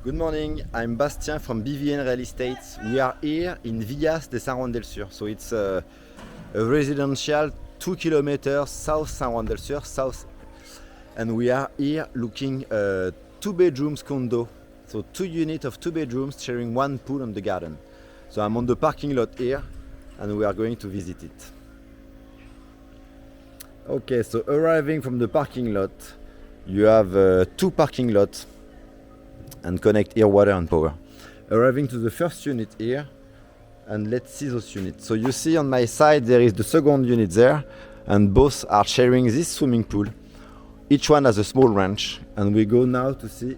Good morning, I'm Bastien from BVN Real Estate. We are here in Villas de San Juan del Sur. So it's a residential 2 kilometers south San Juan del Sur, south. And we are here looking 2 bedrooms condo. So 2 units of 2 bedrooms sharing 1 pool on the garden. So I'm on the parking lot here and we are going to visit it. Okay, so arriving from the parking lot, you have 2 parking lots and connect here water and power. Arriving to the first unit here, and let's see those units. So you see on my side there is the second unit there, and both are sharing this swimming pool. Each one has a small ranch, and we go now to see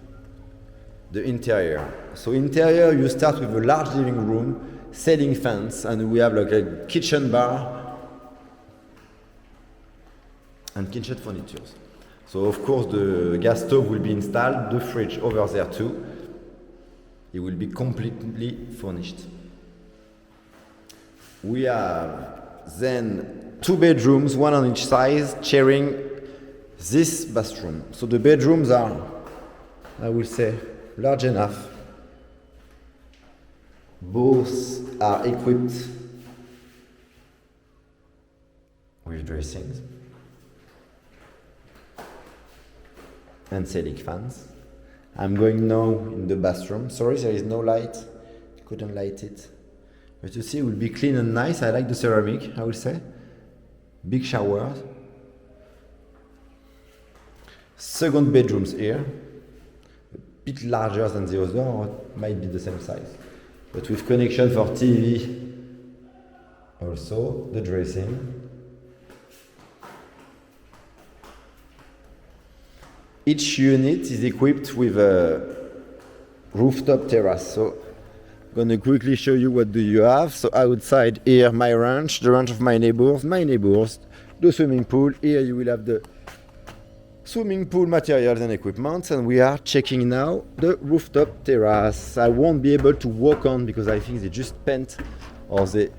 the interior. So interior, you start with a large living room, ceiling fence, and we have like a kitchen bar and kitchen furniture. So of course the gas stove will be installed, the fridge over there too. It will be completely furnished. We have then 2 bedrooms, one on each side, sharing this bathroom. So the bedrooms are, I will say, large enough. Both are equipped with dressings and ceiling fans. I'm going now in the bathroom. Sorry, there is no light. Couldn't light it. But you see, it will be clean and nice. I like the ceramic, I will say. Big showers. Second bedrooms here. A bit larger than the other, or it might be the same size. But with connection for TV. Also, the dressing. Each unit is equipped with a rooftop terrace. So I'm going to quickly show you what do you have. So outside here, my ranch, the ranch of my neighbors, the swimming pool. Here you will have the swimming pool materials and equipment. And we are checking now the rooftop terrace. I won't be able to walk on because I think they just paint or they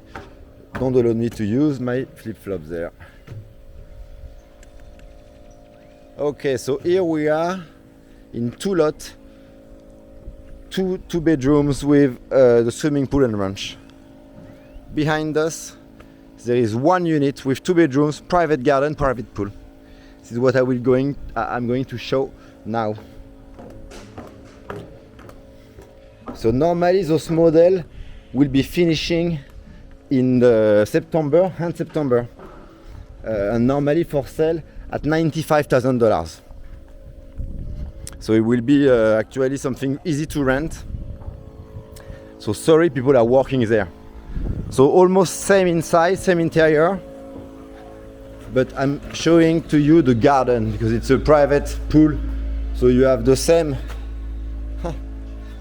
don't allow me to use my flip-flops there. Okay, so here we are in 2 lots, two bedrooms with the swimming pool and ranch. Behind us, there is 1 unit with 2 bedrooms, private garden, private pool. This is what I'm going to show now. So normally those models will be finishing in September, end September, and normally for sale at $95,000. So it will be actually something easy to rent. So sorry, people are working there. So almost same inside, same interior, but I'm showing to you the garden because it's a private pool. So you have the same.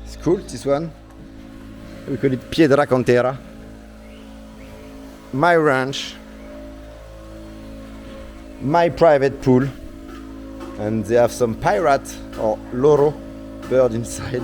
It's cool, this one. We call it Piedra Cantera. My ranch. My private pool, and they have some pirate or loro bird inside.